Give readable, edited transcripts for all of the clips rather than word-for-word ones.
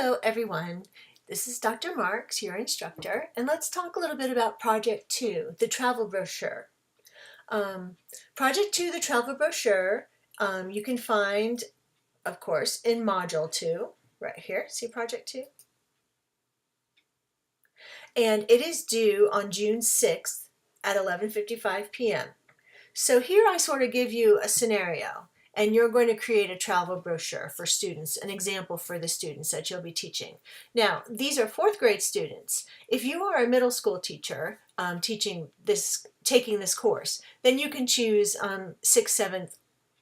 Hello everyone, this is Dr. Marks, your instructor, and let's talk a little bit about Project 2, the travel brochure. Project 2, the travel brochure, you can find, of course, in Module 2, right here, see Project 2? And it is due on June 6th at 11:55 p.m. So here I sort of give you a scenario, and you're going to create a travel brochure for students, an example for the students that you'll be teaching. Now, these are fourth grade students. If you are a middle school teacher taking this course, then you can choose 6th, 7th,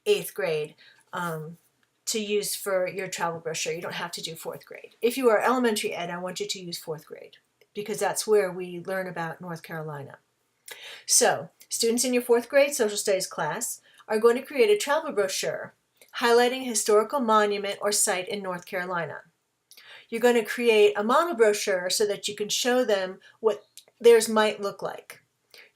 8th grade to use for your travel brochure. You don't have to do fourth grade. If you are elementary ed, I want you to use fourth grade because that's where we learn about North Carolina. So, students in your fourth grade social studies class are going to create a travel brochure highlighting a historical monument or site in North Carolina. You're going to create a model brochure so that you can show them what theirs might look like.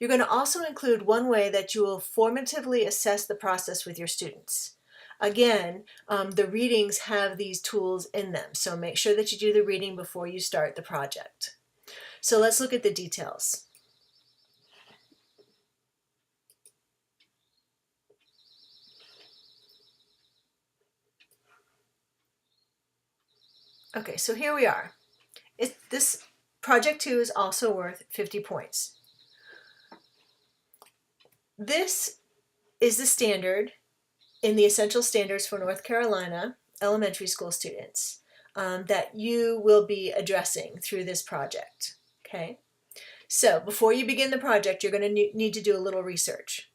You're going to also include one way that you will formatively assess the process with your students. Again, the readings have these tools in them, so make sure that you do the reading before you start the project. So let's look at the details. Okay, so here we are. This Project 2 is also worth 50 points. This is the standard in the Essential Standards for North Carolina elementary school students that you will be addressing through this project. Okay, so before you begin the project, you're going to need to do a little research.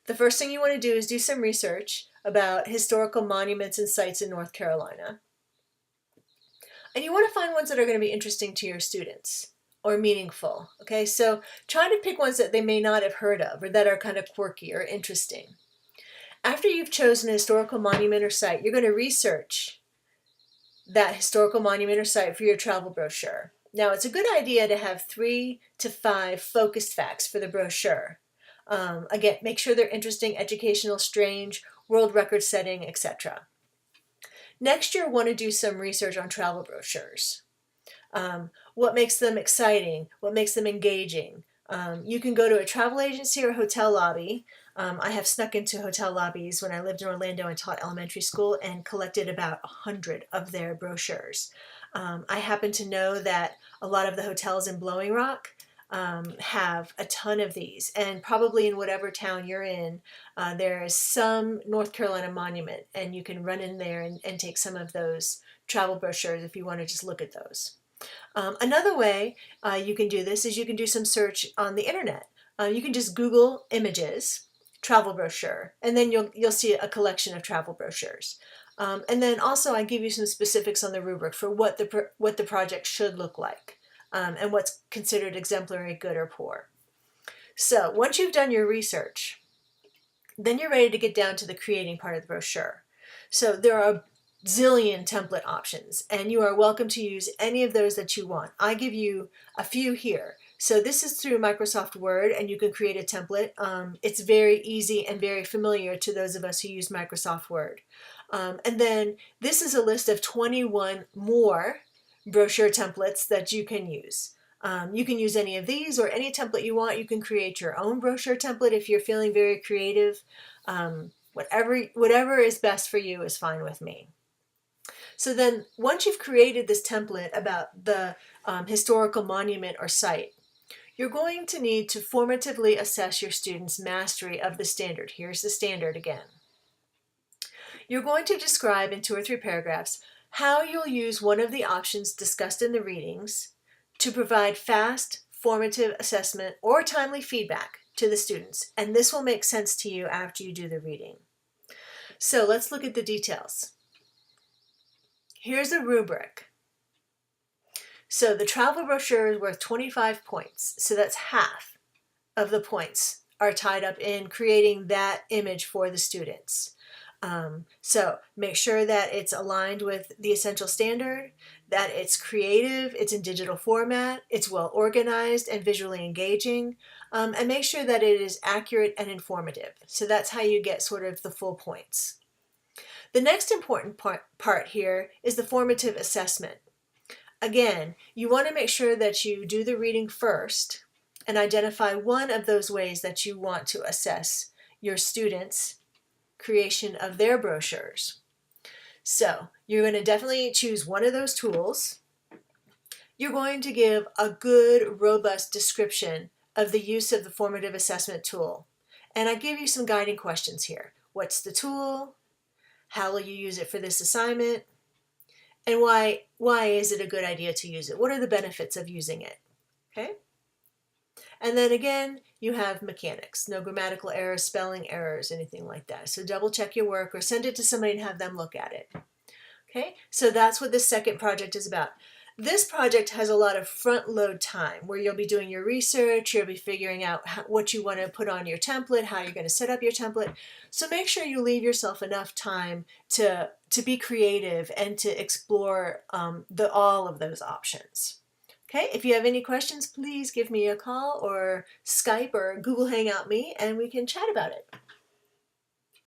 The first thing you want to do is do some research about historical monuments and sites in North Carolina. And you want to find ones that are going to be interesting to your students or meaningful. Okay, so try to pick ones that they may not have heard of or that are kind of quirky or interesting. After you've chosen a historical monument or site, you're going to research that historical monument or site for your travel brochure. Now, it's a good idea to have 3 to 5 focused facts for the brochure. Again, make sure they're interesting, educational, strange, world record setting, etc. Next, you'll want to do some research on travel brochures. What makes them exciting? What makes them engaging? You can go to a travel agency or hotel lobby. I have snuck into hotel lobbies when I lived in Orlando and taught elementary school and collected about 100 of their brochures. I happen to know that a lot of the hotels in Blowing Rock have a ton of these, and probably in whatever town you're in, there is some North Carolina monument, and you can run in there and take some of those travel brochures if you want to just look at those. Another way you can do this is you can do some search on the internet. You can just Google images, travel brochure, and then you'll see a collection of travel brochures. And then also I give you some specifics on the rubric for what the project should look like. And what's considered exemplary, good, or poor. So once you've done your research, then you're ready to get down to the creating part of the brochure. So there are a zillion template options, and you are welcome to use any of those that you want. I give you a few here. So this is through Microsoft Word, and you can create a template. It's very easy and very familiar to those of us who use Microsoft Word. And then this is a list of 21 more brochure templates that you can use. You can use any of these or any template you want. You can create your own brochure template if you're feeling very creative. Whatever is best for you is fine with me. So then once you've created this template about the historical monument or site, you're going to need to formatively assess your students' mastery of the standard. Here's the standard again. You're going to describe in 2 or 3 paragraphs how you'll use one of the options discussed in the readings to provide fast, formative assessment or timely feedback to the students, and this will make sense to you after you do the reading. So let's look at the details. Here's a rubric. So the travel brochure is worth 25 points, so that's half of the points are tied up in creating that image for the students. So make sure that it's aligned with the essential standard, that it's creative, it's in digital format, it's well organized and visually engaging, and make sure that it is accurate and informative. So that's how you get sort of the full points. The next important part here is the formative assessment. Again, you want to make sure that you do the reading first and identify one of those ways that you want to assess your students' creation of their brochures. So you're going to definitely choose one of those tools. You're going to give a good, robust description of the use of the formative assessment tool. And I give you some guiding questions here. What's the tool? How will you use it for this assignment? And why is it a good idea to use it? What are the benefits of using it? Okay? And then again, you have mechanics, no grammatical errors, spelling errors, anything like that. So double check your work or send it to somebody and have them look at it. Okay, so that's what this second project is about. This project has a lot of front load time where you'll be doing your research, you'll be figuring out what you want to put on your template, how you're going to set up your template. So make sure you leave yourself enough time to be creative and to explore all of those options. Okay, if you have any questions, please give me a call or Skype or Google Hangout me and we can chat about it.